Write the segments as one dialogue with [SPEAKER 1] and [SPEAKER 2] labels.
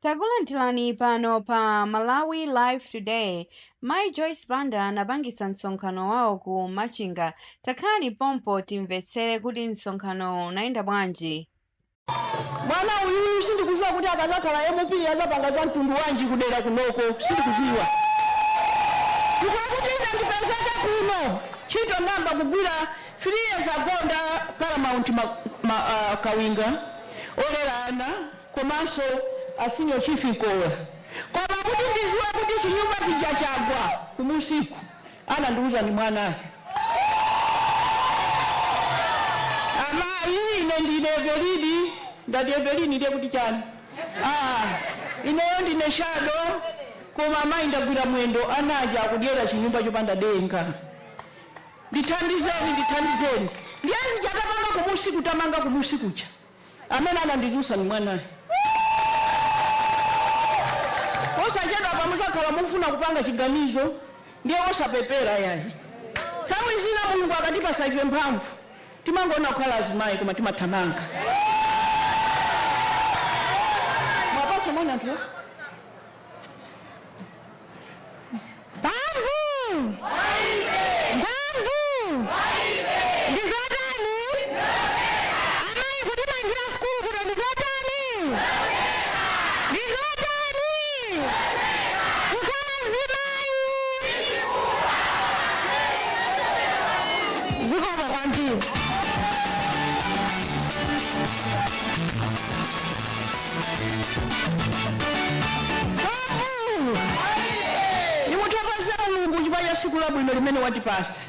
[SPEAKER 1] Takulandirani pano pa Malawi Live Today. Mai Joyce Banda anapangisa msonkhano wao ku Machinga. Takhani pompo timvetsere kuti msonkhano unaenda bwanji.
[SPEAKER 2] Mwana uyu sindikuziwa kuti akazakhala MOP yazapanga za mtundu wanji kudera kunoko, sindikuziwa. Kuti ina ndipezeka kuno, chito ngamba kugwira 3 years ago nda Paramount Kawinga, olera ana, komanso asinyo chief ikola. Koma kuti ndiziwa kuti chinyumba chichachagwa kumusiku, ana ndiuza ni mwanaye. Ine ndine Everidi, ndati Everidi ndiye kuti chani. Ineyo ndine Shadow, koma mai ndagwira mwendo anaja akudyera chinyumba chopanda denga. Ndithandizeni. Ndiye jakapanga kumusiku tamanga kumusiku cha. Amene anandizusa ni mwanaye. Osachedwa pamuzakhala mufuna kupanga chiganizo, ndiye osapepera yayi. Nthawi zina Mulungu akatipasa ife mphamvu. Timangona kukhala azimayi koma timathamanga. Mwapasa mwana tu? Bambu! Bambu! Ndizotani? Amayi kuti manjira school kuti ndizotani? Ndizotani? Kukhala azimayi! Zikoma kwambiri. Siku labwino limene watipasa.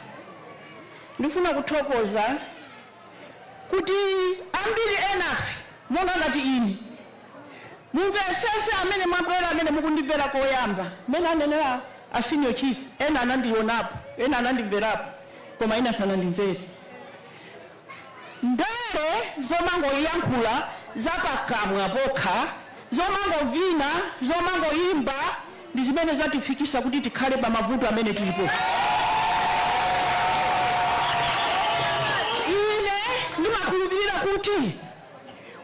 [SPEAKER 2] Ndifuna kuthokoza kuti ambiri enafe monga ngati ini mumvesese amene mwabwera amene mukundimvera koyamba mene anenera asinyo chief ena anandionapo ena anandimverapo koma ina sanandimvere ndale zomangoyankhula zapakamwa pokha zomangovina zomangoyimba ndi zimene zatifikisa kuti tikhale pa mavuto amene tilipo. Ine ndimakhulupirira kuti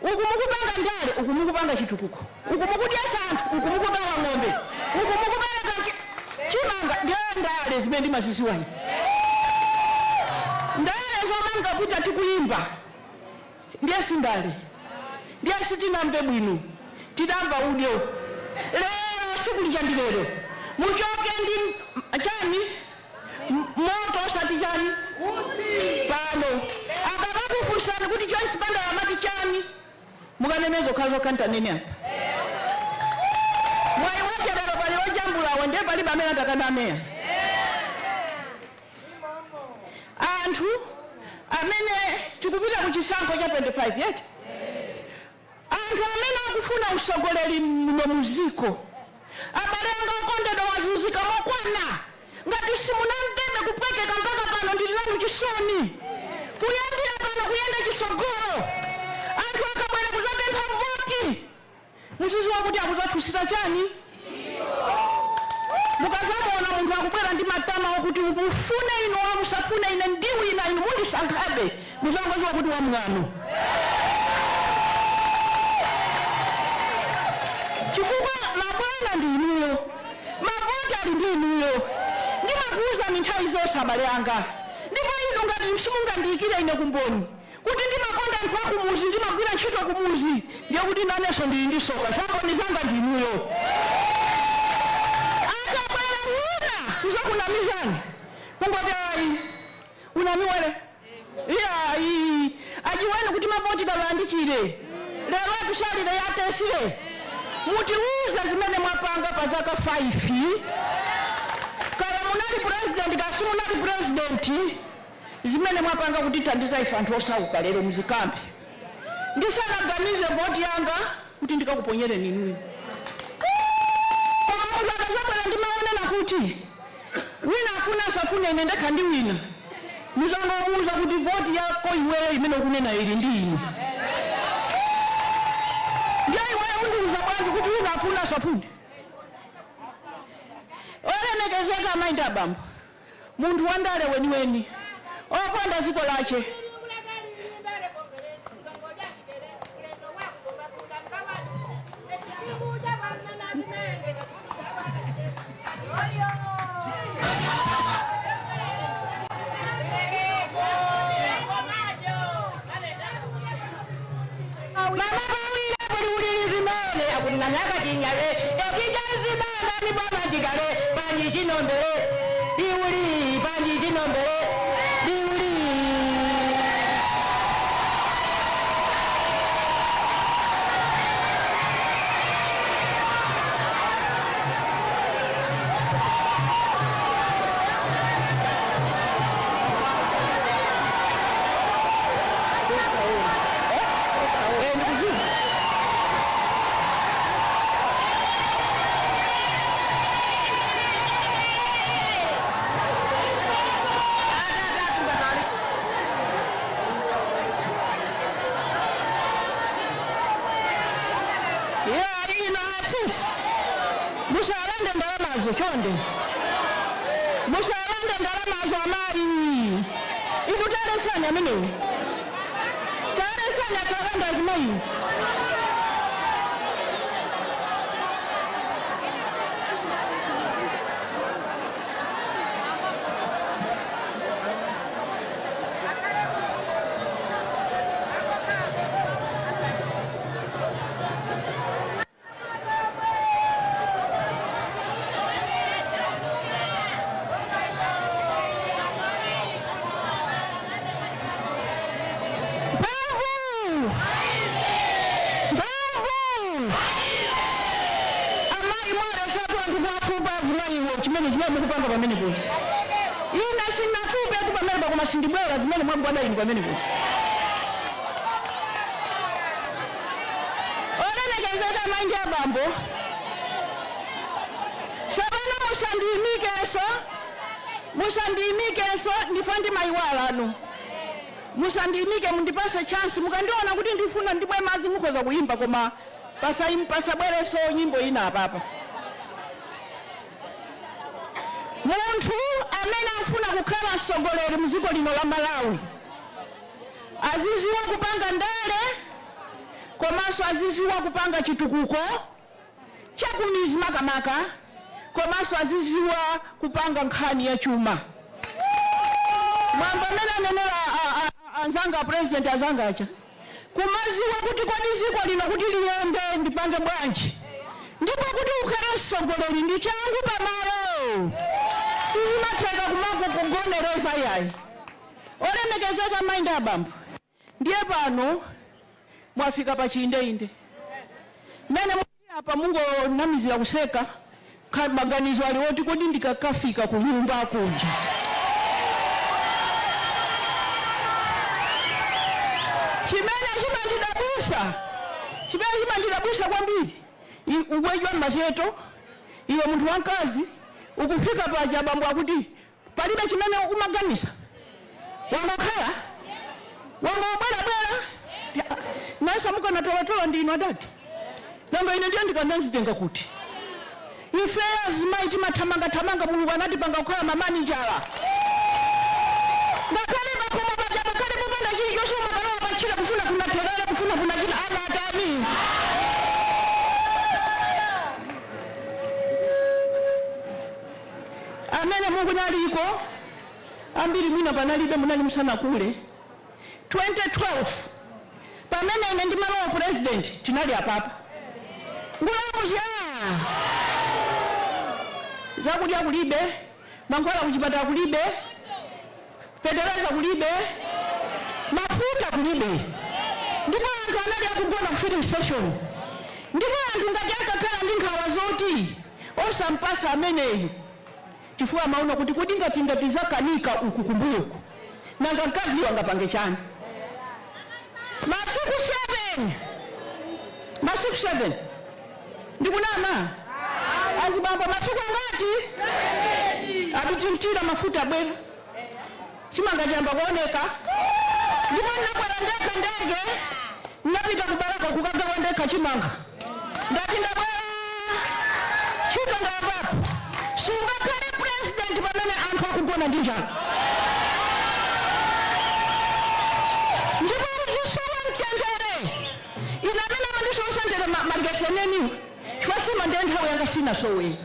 [SPEAKER 2] ukumukupanga ndale ukumukupanga chitukuko ukumukudya anthu ukumukupanga ng'ombe ukumukupanga chimanga ndiye ndale zimene ndimaziziwa ine. Ndale zomanga kuti tikuyimba ndiye sindale ndiye sitinamve bwino tidamva udyo. Siku lijandilero muchoke ndi chani moto osati chani pano akakakufusani kuti Joyce Banda amati chani mukanemezo kazo kanta nene apa mwayi wachadalo pali wajambulawo ndiye pali pamene atakanameya anthu amene tikupita kuchisankho cha 25 yet anthu amene akufuna usogoleri muno muziko abalenga okondedwa wazunzika mokwana ngati simunamvebe kupwekeka mpaka pano ndililani chisoni kuyambira pano kuyenda chisogolo anthu akabwera kuzapempha voti muziziwa kuti akuzafusira chani mukazamona munthu akubwera ndi matama okuti ufune ino wamusafune ine ndiwu ina inu mundisankhabe muzangoziwa kuti wamng'ano chifukwa mabwana ndi inuyo mavoti ali ndi inuyo ndimakuuza nthawi zonse abale anga ndipo inu ngati simungandiyikire ine kumboni kuti ndimakonda anthu akumuzi ndimagwira ntchito kumuzi ndiye kuti nanenso ndili ndi soka chamboni zanga ndi inuyo akabwera una kuzakunamizani kungoti ayi unamiwere iyayi ajiwene kuti mavoti kalandichire lero atusalire yatesire mutiuza zimene mwapanga pa zaka 5 kala munali president kasi munali president zimene mwapanga kuti tandiza ife anthu osauka lero muzikambi ndisanaganize voti yanga kuti ndikakuponyere ninu koma munthu akazabwera ndimaonena kuti wina afuna asafune ine ndekha ndi wina muzangomuuza kuti voti yako iweyo imene ukunena ili ndi ine undiuza bwanji kuti unafuna safuni olemekezeka amaindi abambo munthu wandale weniweni oponda ziko lache kuti nanyaka chinyale ekichazibanga ni baba chikale panji chinombere diuli panji chinombere diuli. Musalande ndalamazo chonde, musalande ndalamazo amali ikutalesanya amenewo talesanya kalanda zimayi. Mukupanga pamene kuti ina sinafupe kupamene pakumasindibwera zimene mwagwada inu pamene kuti olemekezeka manje abambo sabana musandiyimikeso ndipo ndimayiwala anu musandiyimike mundipase chance mukandiona kuti ndifuna ndibwe madzi mukhoza kuyimba koma pasabwereso nyimbo ina apapa. Munthu amene afuna kukhala mtsogoleri mu dziko lino la Malawi aziziwa kupanga ndale komanso aziziwa kupanga chitukuko chakumizi makamaka komanso aziziwa kupanga nkhani ya chuma. Mwamba amene anenera anzanga president azangacha kumaziwa kuti kodi dziko lino kuti liyende ndipange bwanji ndipo kuti ukhale mtsogoleri ndi changu pamalo sizimatheka kumako kugonereza yayi. Olemekezeka maindi abambo ndiye pano mwafika pa chiyindeinde mene apa mungonamizira kuseka maganizo ali oti kodi ndikakafika ku nyumba kunja chimene chimandidabusa kwambiri uwejwa mazeto iwe munthu wamkazi ukufika paja bambo akuti palibe chimene umaganisa wangokhala wangobwerabwera nasa mukanatolatola ndinu adati nanga ine ndiye ndikanazitenga kuti ife azimayi timathamangathamanga mulungu anatipanga kukhala mamanijala ngakhale makomo paja ngakhale mupanda chilichonse umakalowa pachira kufuna kunathekera kufuna kunachita alatani amene Mungu naliko ambiri mwina panalibe munali msana kule 2012 pamene ine ndimalowa president tinali apapa ngulamuzi zakudya kulibe mankhwala kuchipatala kulibe federeza kulibe mafuta kulibe ndipo anthu anali akugona ku filling station ndipo anthu ngati akakhala ndi nkhawa zoti osampasa ameneyo chifukwa mauna kuti kodi ngati zakanika uku kumbuyoku nanga mkazi wangapange chani masiku 7 ndikunama azibamba masiku angati abitimtira mafuta bwera chimanga chamba kuoneka ndipo nakwera ndege napita kubaraka kukagawa ndeka chimanga ndati ndabwera chuka ngapapo sungakale president pamene anthu akugona ndi njala ndipo uzisowa mtendere inamene mandisowosandere magesheneni chifasima ndiye nthawi yanga sina sowe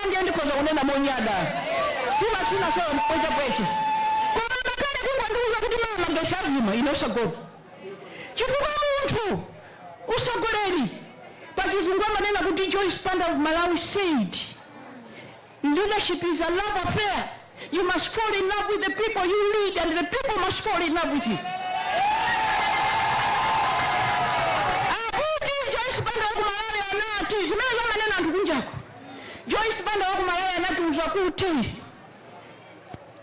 [SPEAKER 2] ndiye ndikhoza kunena monyada sina sowe mpweche koma makale kungondiuza kuti mama magesha azima ine usagona chifukwa munthu usogoleri pa pachizungu amanena kuti Joyce Banda of Malawi said, leadership is a love affair. You must fall in love with the people you lead, and the people must fall in love with you. Akuti Joyce Banda of Malawi anati, zimene zamanena anthu kunjako. Joyce Banda of Malawi anatiuza kuti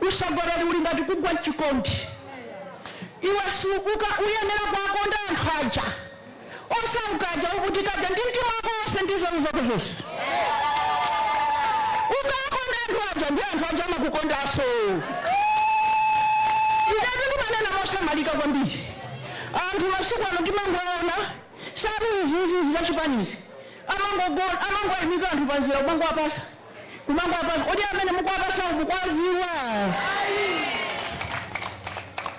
[SPEAKER 2] usagoleri uli ngati kugwa chikondi. Iwe sukuka uyenera kuwakonda anthu aja. Osaukaja ukuti kaja ndi mtima wako wonse ndi nzeru zako zonse. Ukakonda anthu aja ndi anthu aja amakukondanso. Ine ndimanena mosamalika kwambiri. Anthu masiku ano timangoona sabu izizi za Chipanizi. Amangoyimika anthu panzira kumangowapasa. Kumangowapasa. Odi amene mukuwapasa mukwaziwa.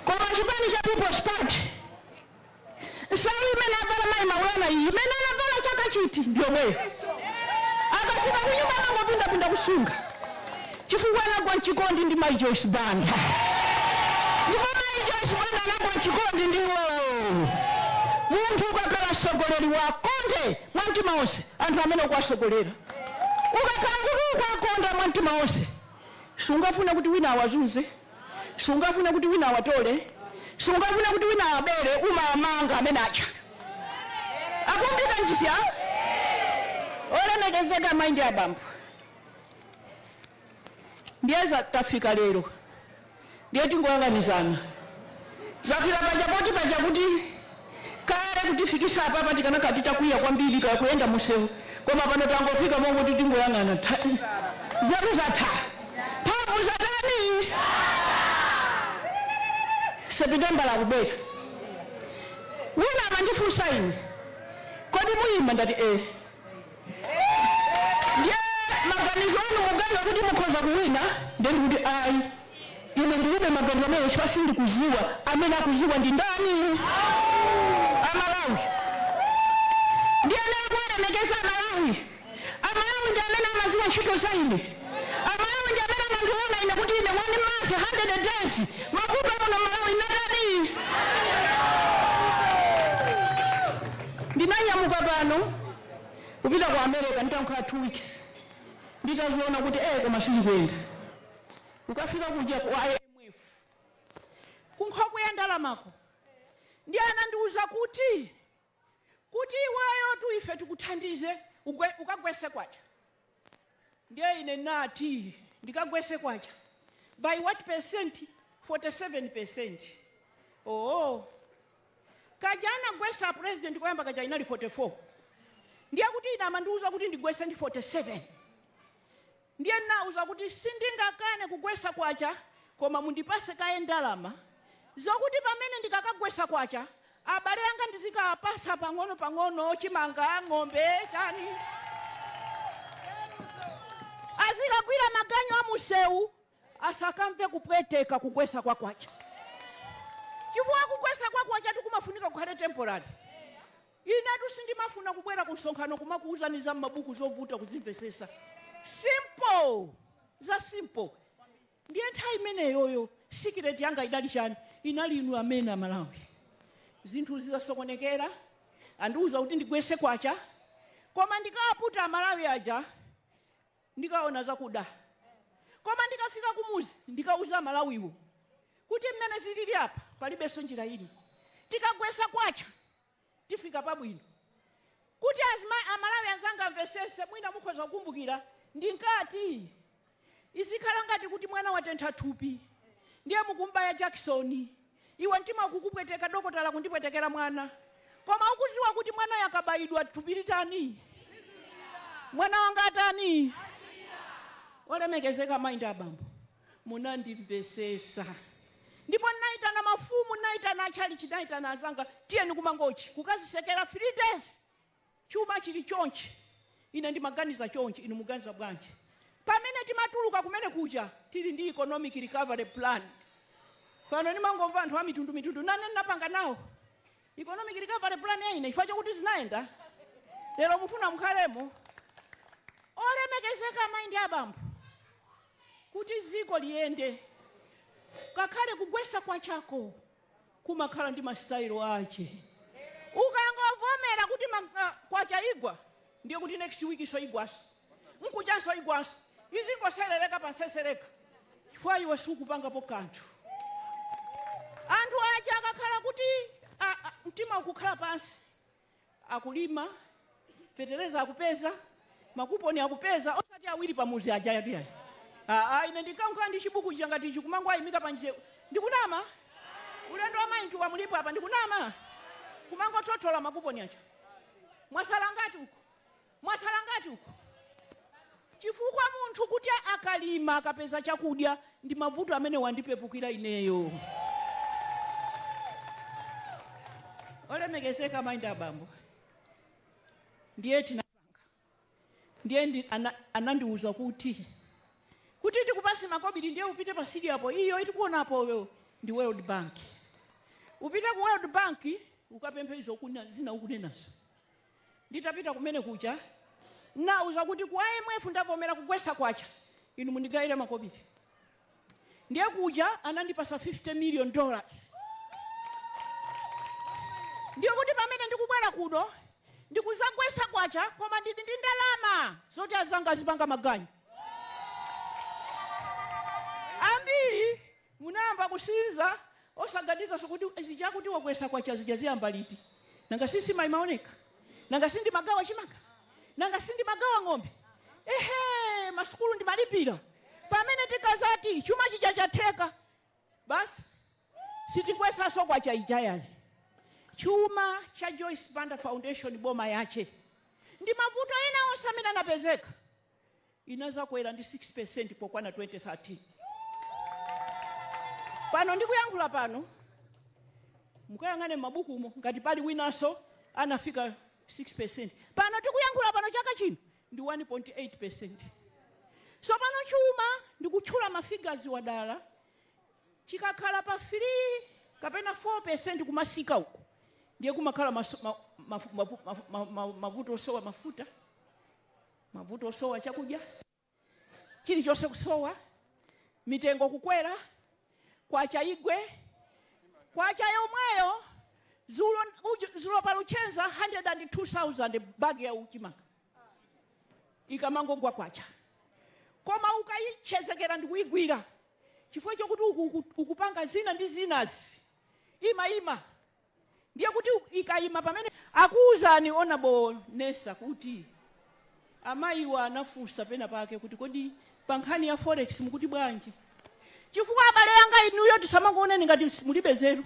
[SPEAKER 2] Koma Chipani cha People's Party. Sawi imene apala mayi maulana iyi, imene anapala chaka chiti ndiomweyo. Akafika kunyumba anangopinda kusunga. Chifukwa anagwa mchikondi ndi mayi Joyce Banda. Ndipo mayi Joyce Banda anagwa mchikondi ndiwo. Munthu ukakhala mtsogoleri wakonde mwamtima wonse anthu amene ukuwasogolera. Ukakhala kuti ukwakonda mwamtima wonse, sungafuna kuti wina awazunze, sungafuna kuti wina awatole, sungafuna kuti wina awabere umamanga amene acha. Akumbika njisya? Olemekezeka mayi ndi abambo. Ndiyeza tafika lero. Ndiye tingoyanganizana. Zafika pachapoti pachakuti kale kutifikisa apa tikana kati takuya kwambiri kaya kuyenda musewu. Koma pano tangofika mongo kuti tingoyangana. Zeru zatha. Mphamvu zatani? September la kubera. Wina amandifunsa ine. Kodi muyima ndati Ndiye maganizo anu muganga kuti mukhoza kuwina, ndi kuti ayi. Ine ndilibe maganizo amene chifukwa sindikuziwa, amene akuziwa ndi ndani? Amalawi. Ndiye anakulemekeza Amalawi. Amalawi ndi amene amaziwa ntchito za ine. Amalawi ndi amene amandiona ine kuti ine 1 month 100 days makupa muno Malawi natani. Ndinanyamuka pano kupita ku America nditakhala 2 weeks. Nditaziona kuti koma sizikwenda. Ukafika kuja kwa IMF. Kunkhokwe ya ndalamako. Ndiye anandiuza kuti iweyo tu ife tikuthandize ukagwese kwacha. Ndiye ine nati ndikagwese kwacha. By what percent? 47%. Oh. Kajana gwesa president kwamba kaja inali 44. Ndiye kuti ina amandiuza kuti ndigwese ndi 47. Ndiye nauza kuti sindingakane kugwesa kwacha koma mundipase kaye ndalama zokuti pamene ndikakagwesa kwacha abale anga ndizikapasa pang'ono chimanga ng'ombe chani azikagwira maganyo a musewu asakamve kupweteka kugwesa kwacha. Chifukwa kugwesa kwacha tikumafunika kukhale temporary. Ine sindimafuna kubwera ku msonkhano kumakuuzaniza mabuku zovuta kuzimvesesa. Simple. Za simple. Ndiye nthawi imeneyoyo secret yanga idali chani inali inu amene Amalawi. Zinthu zizasokonekera andiuza kuti ndigwese kwacha koma ndikawaputa Amalawi aja ndikaona zakuda. Koma ndikafika kumuzi ndikauza Amalawiwo kuti mmene zilili apa palibenso njira ina. Tikagwesa kwacha tifika pabwino. Kuti Amalawi anzanga mvesese mwina mukhoza kukumbukira ndinkati izikhala ngati kuti mwana watentha thupi ndiye mukumbaya Jackson iwe mtima ukukupweteka dokotala kundipwetekera mwana koma ukuziwa kuti mwana yakabayidwa thupi litani mwana wanga atani olemekezeka mayi ndi abambo munandimvesesa ndipo naitana mafumu naitana achali chinaitana azanga tiyeni kumangochi kukazisekera 3 days chuma chili chonchi ine ndimaganiza chonchi inu muganiza bwanji pamene timatuluka kumene kuja tili ndi economic recovery plan pano nimangomva anthu a mitundu nane napanga nawo economic recovery plan ine ifa chokuti zinaenda lero mufuna mukhalemo olemekezeka mayi ndi abambo kuti ziko liyende kakhale kugwesa kwachako kumakhala ndi masitayilo ache ukangovomera kuti kwacha igwa ndiye kuti next week so igwaso nkuchaso igwaso izingoserereka pasesereka chifukwa iwe sikupangapo kanthu. Anthu aja akakhala kuti mtima ukukhala pansi akulima fetereza akupeza makuponi akupeza osati awiri pamuzi aja yadiya. Ine ndikankha ndi chibuku changa tichi kumangwa imika panje ndikunama ulendo wa mayi wamulipo apa ndikunama kumango totola makuponi aja. Mwasalangati uko chifukwa munthu kuti akalima akapeza chakudya ndi mavuto amene wandipepukira ineyo. Olemekezeka mayi abambo ndiye tinapanga ndiye anandiuza kuti tikupasi makobiri ndiye upite pa sidi apo iyo itikuonapo wewe ndi World Bank. Upite ku World Bank ukapemphezo kuna zina ukunenazo. Nditapita kumene kucha nauza kuti kwa IMF ndavomera kugwesa kwacha inu mundigaire makobiri. Ndiye kuja anandipasa $50 million. Ndiyo kuti pamene ndikubwera kuno ndikuzagwesa kwacha koma ndili ndi ndalama zoti azanga zipanga maganyu. Ambiri munamba kusinza osagadiza sokuti zichakuti wagwesa kwacha zijaziyamba liti. Nanga sisi maimaoneka. Nanga sindi magawa chimanga. Nanga sindi magawa ng'ombe. Masukulu ndi malipira. Pamene tikazati chuma chijachatheka. Basi sitigwesa so kwacha ijayale. Chuma cha Joyce Banda Foundation boma yache ndi mavuto ena osamena napezeka inaza kwera ndi 6% pokwana 2013. Pano ndikuyankhula pano mukayangane mabuku umo ngati pali winaso anafika 6%. Pano tikuyankhula pano chaka chino ndi 1.8%. So pano chuma ndikutchula mafigures wadala chikakhala pa 3 kapena 4% kumasika uko. Ndiye kumakhala mavuto osowa mafuta, mavuto osowa chakudya, chili chose kusowa, mitengo kukwera, kwacha igwe, kwacha yomweyo, zulo paluchenza 102,000 bagi ya uchimanga. Ikamango ngwa kwacha. Koma ukaichezekera ndikuigwira. Chifukwa chokuti ukupanga zina ndi zinazi. Ima. Ndiye kuti ikaima pamene akuuzani Honorable Nessa kuti amayiwa anafunsa pena pake kuti kodi pankhani ya forex mukuti bwanji. Chifukwa abale yanga inuyo tisamangooneni ngati mulibe nzeru.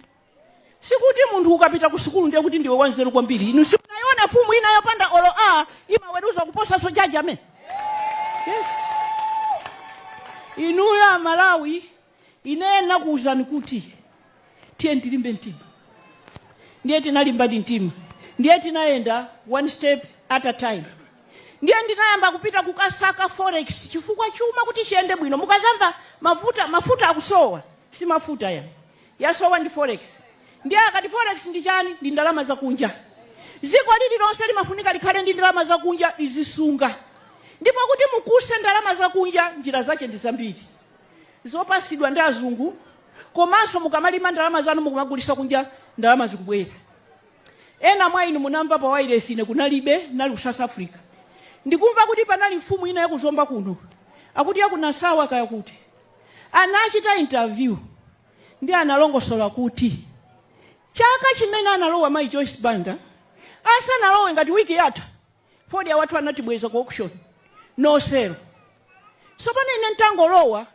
[SPEAKER 2] Sikuti munthu ukapita ku sukulu ndiye kuti ndiwe wanzeru kwambiri. Inu simunaiona fumu ina yopanda olo imaweruza kuposa so jaji amen. Yes. Inuyo Amalawi inena kuuzani kuti tiye ndilimbe mtima. Ndiye tinalimba mtima. Ndiye tinaenda one step at a time. Ndiye ndinayamba kupita kukasaka forex chifukwa chuma kuti chiende bwino. Mukazamba mafuta akusowa si mafuta yasowa ndi forex. Ndiye akati forex ndi chani ndi ndalama za kunja. Ziko lililonse limafunika likhale ndi ndalama za kunja izisunga. Ndipo kuti mukuse ndalama za kunja njira zake ndi zambiri. Zopasidwa ndi azungu komanso mukamalima ndalama zanu mukumagulisa kunja ndalama zikubwera. Ena mwa inu munamva pa wireless ine kunalibe nali South Africa. Ndikumva kuti panali mfumu ina yakuzomba kuno. Akuti yakunasawa kaya kuti. Anachita interview. Ndi analongosola kuti chaka chimene analowa mayi Joyce Banda asanalowe ngati wiki yatha Ford ya watu anatibweza ku auction no sale. So pano ine ntangolowa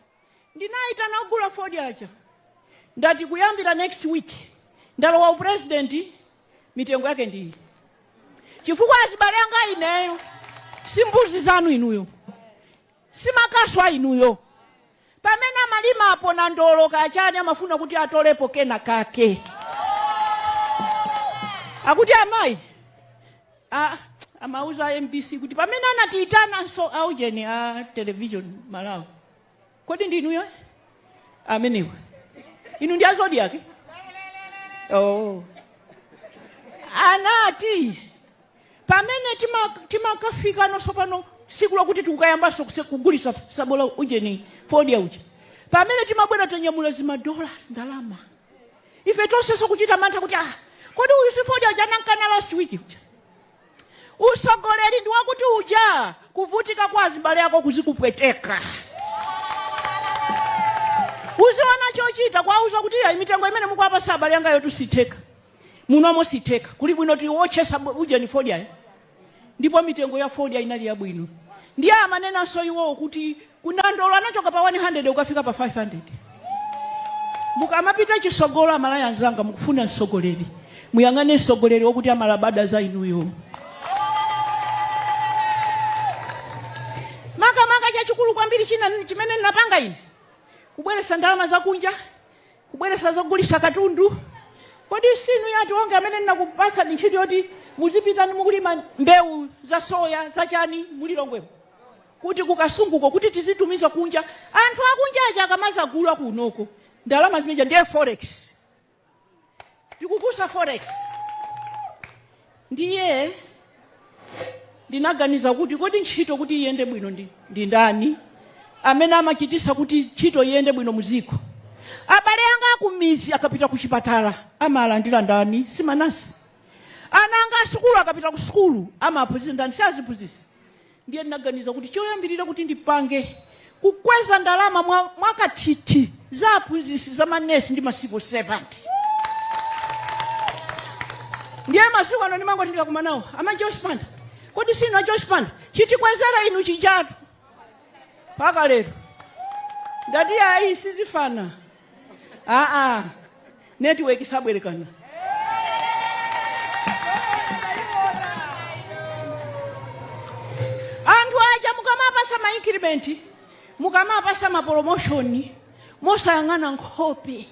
[SPEAKER 2] ndinaita nagula Ford acha. Ndati kuyambira next week ndalowa upresident mitengo yake ndi chifukwa azibale anga ineyo simbuzi zanu inuyo simakaswa inuyo pamene malima apo na ndolo kachani amafuna kuti atolepo kena kake akuti amayi amauza MBC kuti pamene anatiitana so aujeni television Malawi kodi ndi inuyo amenewa inu ndi azodi yake anati pamene timakafika no sopano siku lokuti tukayambaso kugulisa sabola ujeni Ford ya uja pamene timabwera tanyamula zima dollars ndalama ife tonse so kuchita mantha kuti kodi uyu si Ford aja nankana last week uja usogoleri ndi wakuti uja kuvutika kwa azibale yako kuzikupweteka. Uziona chochita kwauza kuti ya mitengo imene mukwapa sabale yanga yotu siteka. Munomo siteka. Kuli bwino tiwochesa uja ni Ford ya. Ndipo mitengo ya Ford ya inali ya bwino. Ndiye amanena so iwo kuti kunandola nachoka pa 100 ukafika pa 500. Mukamapita chisogolo amalaya nzanga mukufuna nsogoleri. Muyangane nsogoleri wokuti amalabada za inuyo. Maka chachikulu kwambiri chimene ninapanga ine. Kubweresa ndalama za kunja, kubweresa zogulisa katundu. Kodi sinu yati onge amene ninakupasa ntchito yoti muzipita mukulima mbewu za soya za chani mulilongwemo. Kuti kukasunguko kuti tizitumiza kunja, anthu akunja aja akamaza gula kunoko. Ndalama zimeja ndiye forex. Tikukusa forex. Ndiye ndinaganiza kuti kodi ntchito kuti iyende bwino ndi ndani amene amachitisa kuti ntchito iyende bwino muziko. Abale anga akumizi akapita ku chipatala amalandira ndani simanasi. Ananga asukulu akapita ku sukulu amaphunzitsa ndani saziphunzitsa. Ndiye ndinaganiza kuti choyambirira kuti ndipange kukweza ndalama mwakathithi za aphunzitsi za manesi ndi masiku 70. Ndiye masiku ano ndimangoti ndikakumanawo ama Joyce Banda. Kodi sino Joyce Banda chitikwezera inu chijatu. Paka lero. Ndati ayi sizifana. Network sabwerekana. Anthu aja mukamapasa ma increment, mukamapasa ma promotion, mosayang'ana nkhope.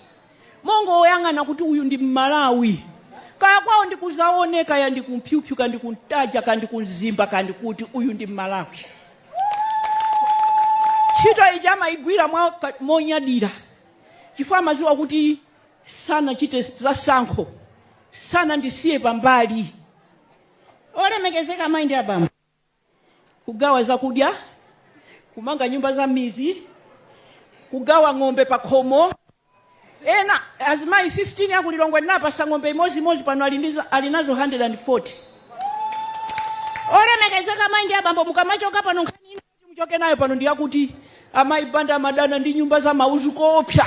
[SPEAKER 2] Mongo oyang'ana kuti uyu ndi Malawi. Kaya kwawo ndikuzaoneka ya ndikumpyupyu kandi kuntaja kandi kunzimba kandi kuti uyu ndi Malawi. Chito ijama igwira monyadira. Chifukwa maziwa kuti sana chite za sankho. Sana ndisiye pambali. Olemekezeka maindi abamba. Kugawa zakudya, kumanga nyumba za mizi, kugawa ng'ombe pa khomo. Ena azimai 15 ya kulilongwe napasa ng'ombe mozi pano alinazo 140. Olemekezeka maindi abamba mukamachoka pano nkhani muchoke nayo pano ndi yakuti amayi Banda madana ndi nyumba za mauzu kopya.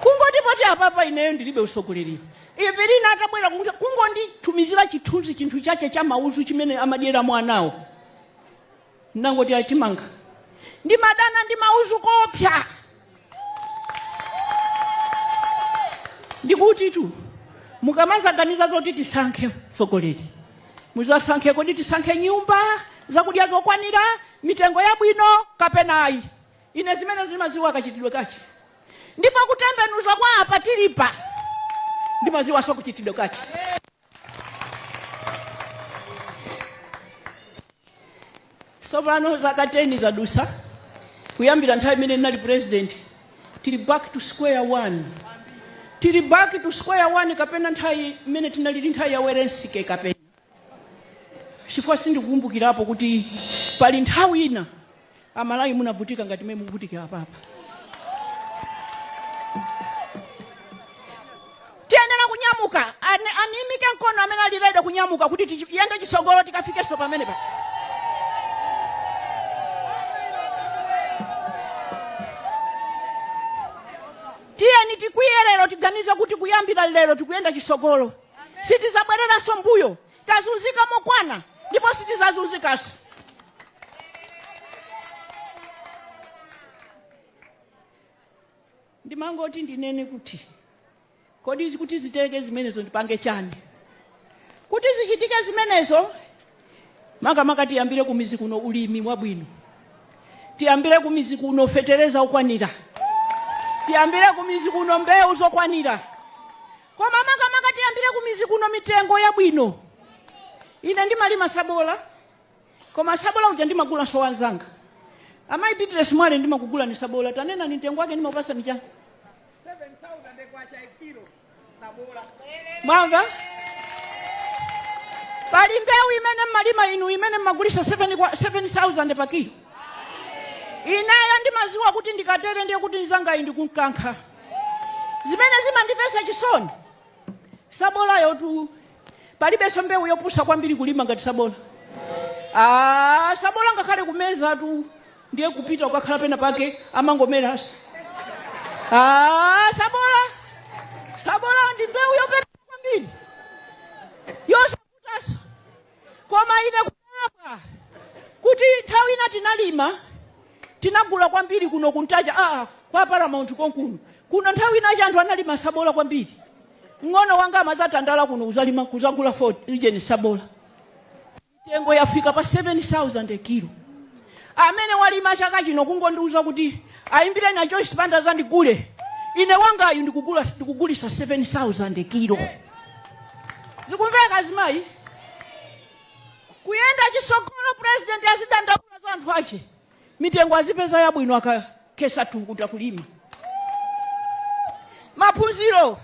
[SPEAKER 2] Kungoti poti apapa ineyo ndilibe usogoleri. Ivelina atabwera kungondi tumizira chithunzi chinthu chache cha mauzu chimene amadiera mwanawo. Nangoti achimanga. Ndi madana ndi mauzu kopya. Ndikuti tu mukamazaganiza zoti tisankhe sogoleri. Muzasankhe kodi tisankhe nyumba zakudya zokwanira, mitengo yabwino kapenayi. Ine zimene zimaziwa kachitidwe kachi. Ndipo kutembenuza kwa apa tilipa. Ndimaziwa so kuchitidwe kachi. Sopano zakateni zadusa. Kuyambira nthawi imene ndinali president. Tili back to square one. Tili back to square one kapena nthawi imene tinali nthawi ya Werensike kapena. Chifukwa sindikukumbukirapo kuti pali nthawi ina Amalawi munavutika ngati mmene mukuvutikira papa. Tiyenera kunyamuka, animike mkono amene alireda kunyamuka kuti tiyende chisogolo tikafike so pamene pa. Tiyeni tikwiye lero tiganiza kuti kuyambira lero tikuyenda chisogolo. Sitizabwerera so mbuyo, tazunzika mokwana, ndipo sitizazunzikaso. Ndimangoti ndinene kuti kodi kuti ziteke zimenezo ndipange chani. Kuti zichitike zimenezo maka tiyambire kumizi kuno ulimi wabwino. Tiyambire kumizi kuno fetereza ukwanira. Tiyambire kumizi kuno mbewu zokwanira. Koma maka tiyambire kumizi kuno mitengo yabwino. Ine ndimalima sabola. Koma sabola uja ndimagula so wanzanga. Amayi Beatrice Mwale ndimakugula ni sabola. Tanena nitengo wake ndimapasa ni chani.
[SPEAKER 3] 7,000 kwa kilo sabola.
[SPEAKER 2] Mwanga? Pali mbewu imene malima inu imene magulisha 7,000 pa kilo. Inayo ndimaziwa kuti ndikatere ndiye kuti nzanga indi kunkankha. Zimene zimandipesa chisoni. Sabola yotu palibenso mbewu yopusa kwambiri kulima ngati sabola. Sabola ngakhale kumeza tu ndiye kupita ukakhala pena pake amangomerasa. Sabola ndi mbewu yopera kwambiri yosakutasa. Koma ine kulapa kuti nthawi ina tinalima tinagula kwambiri kuno kuntaja kwa Paramount konkuno kuno nthawi ina anthu analima sabola kwambiri. Ngono wanga amazatandala kuno kuzagula Ford Legend sabola. Mitengo yafika pa 7,000 a kilo. Amene walima chaka chino kungondiuza kuti ayimbire na Joyce Banda zandigule. Ine wanga ayu ndikugulisa 7,000 a kilo. Zikumveka azimayi? Kuyenda chisogolo president azidandaula za anthu ache. Mitengo azipeza yabwino akakesa tu kuti kulima. Maphunziro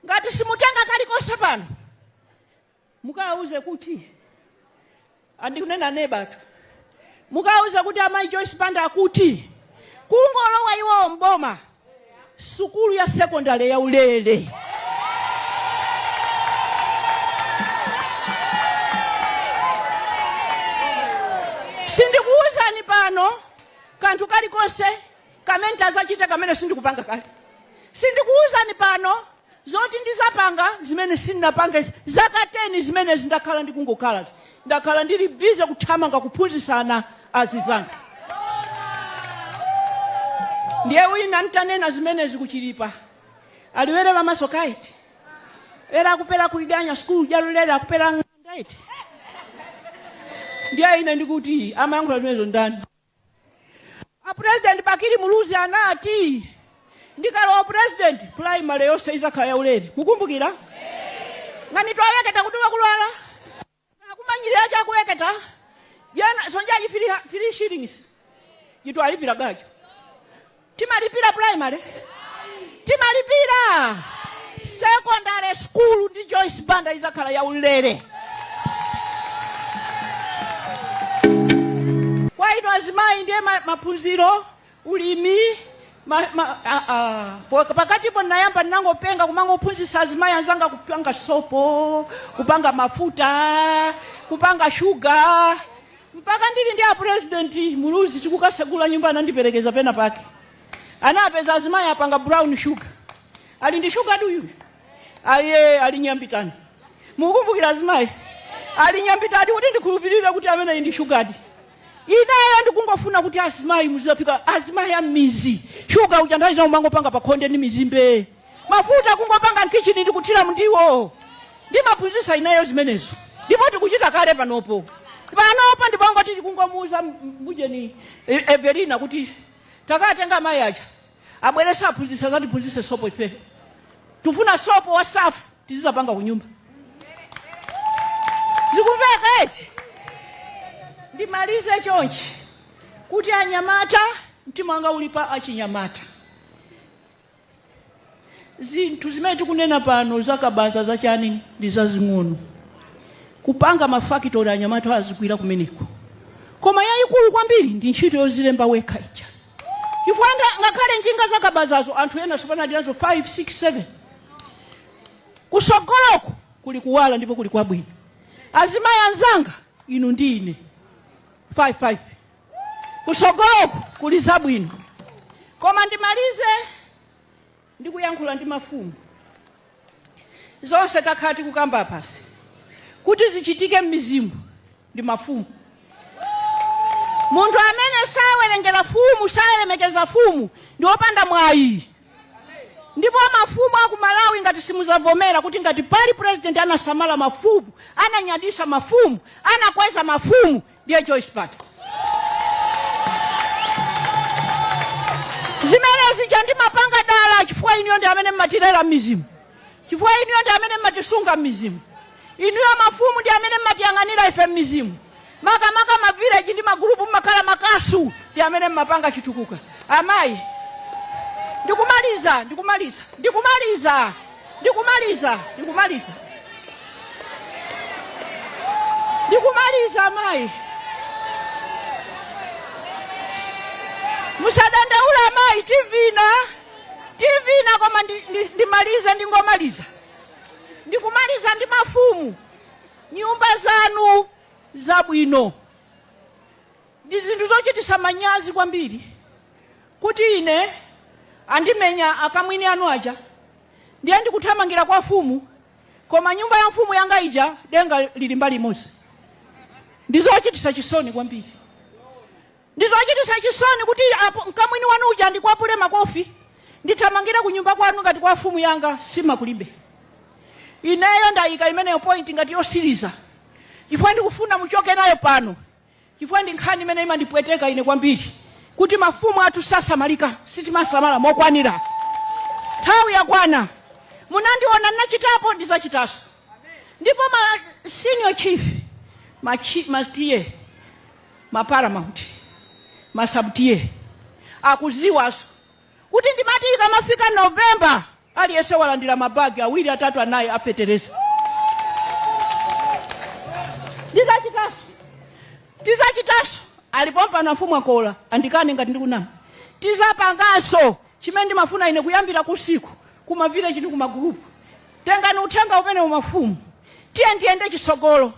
[SPEAKER 2] ngati simutenga kalikonse pano mukauze kuti andikunena nebatu mukauze kuti amayi Joyce Banda akuti kungolowa iwo mboma sukulu ya sekondari ya ulele. Sindikuuzani pano kanthu kalikonse kamene tazachita kamene sindikupanga kale. Sindikuuzani pano zoti ndizapanga zimene sindinapanga zaka 10 zimene zindakhala ndikungokhala. Ndakhala ndili bize kuthamanga kuphunzitsana azizanga. Ndiye wina ntanena zimene zikuchilipa. Aliwere pamaso kaiti. Era kupera kuliganya school jalolera kupera ngaiti. Ndiye ine ndikuti amayankhula zimenezo ndani. President Bakiri Muluzi anati ndikalowa president primary yonse izakhala yaulere. Mukumbukira? Ngani twaweketa kuti wakulwala. Akumanyirira chakuweketa. Yana sonjaji 3 shillings. Yitu alipira gajo. Timalipira primary. Timalipira secondary school ndi Joyce Banda izakhala yaulere. Kwa ino azimayi ndiye maphunziro ulimi pakati po nayamba ndinangopenga kumangophunzitsa azimayi anzanga kupanga sopo, kupanga mafuta, kupanga sugar. Mpaka ndili ndi president Muluzi chikukasagula nyumba anandiperekeza pena pake. Anapeza azimayi apanga brown sugar. Ali ndi sugar duyu. Ali nyambitani. Mukumbukira azimayi? Ali nyambitani kuti ndikhulupirira kuti amene ndi sugar. Inayo ndikungofuna kuti azimayi muzapika azimayi ya mizi. Sugar uchandaza umangopanga pakhonde ndi mizimbe. Mafuta kungopanga mkichini ndikuthira mundiwo. Ndi maphunzitsa inayo zimenezo. Ndipo tikuchita kale panopo. Panopo ndibongo tili kungomuza mbujeni Everina kuti takatenga mayi aja. Abweresa aphunzitsa zati phunzitse sopo ife. Tufuna sopo wa safu tizapanga kunyumba. Zikumveka eti? Ndimalize chonchi kuti anyamata mtima wanga ulipa achinyamata. Zinthu zimene tikunena pano zakabaza zachani ndi zazing'ono. Kupanga mafactory anyamata azigwira kumeneko. Koma yayikulu kwambiri ndi ntchito yozilemba wekha ija. Chifukwa ngakhale njinga zakabazazo anthu ena sopana ndinazo 5, 6, 7. Kusogoloko kuli kuwala ndipo kuli kwabwino. Azimayi anzanga inu ndi ine 5. Kusogoloko kuli zabwino. Koma ndimalize ndikuyankhula ndi mafumu. Zonse takhati kukamba pasi. Kuti zichitike m'mizimu ndi mafumu. Munthu amene sawerengera fumu, salemekeza fumu ndi opanda mwayi. Ndipo mafumu aku Malawi ngati simuzavomera kuti ngati pali president anasamala mafumu, ananyadisa mafumu, anakweza mafumu ndiye Joyce Banda. Zimene zija ndi mapanga dala chifukwa iniyo ndi amene mmatirera m'mizimu. Chifukwa iniyo ndi amene mmatisunga m'mizimu. Iniyo mafumu ndi amene mmatiyang'anira ife m'mizimu. Maka mavillage ndi magrupu makala makasu ndi amene mmapanga chitukuka. Amayi ndikumaliza amayi. Musadandaula amayi TV na koma ndimaliza ndingomaliza. ndikumaliza ndi mafumu. Nyumba zanu zabwino ndi zinthu zochititsa manyazi kwambiri kuti ine andimenya akamwini anu aja ndiye ndikuthamangira kwa mfumu, koma nyumba ya mfumu yanga ija denga lili mbali imodzi. Ndizochititsa chisoni kwambiri. Ndizochititsa chisoni kuti mkamwini wanu uja ndikwapule makofi ndithamangira ku nyumba kwanu ngati kwa mfumu yanga simakulibe. Ineyo ndayika imeneyo point ngati yosiriza chifukwa ndikufuna muchoke nayo pano, chifukwa ndi nkhani imene imandipweteka ine kwambiri kuti mafumu athu sasamalika, sitimasamala mokwanira. Nthawi yakwana munandiona ndinachitapo ndizachitanso. Ndipo ma senior chief matiye maparamount masabutiye akuziwaso kuti ndimati ikamafika November aliyense walandira mabagi awiri atatu anayi afetereza. Tizachitanso alipompa na mfumu akola andikane ngati ndikunama. Tizapanganso chimene ndimafuna ine kuyambira kusiku kumavile chiti kumagrupu. Tengani uthenga umene umafumu. Tiye ndiyende chisogolo.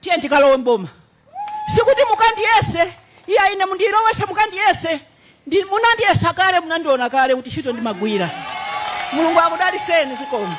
[SPEAKER 2] Tiye ndikalowe mboma. Sikuti mukandiyese, iya ine mundilowese mukandiyese. Munandiyesa kale munandiona kale kuti chito ndimagwira. Mulungu akudaliseni zikomo.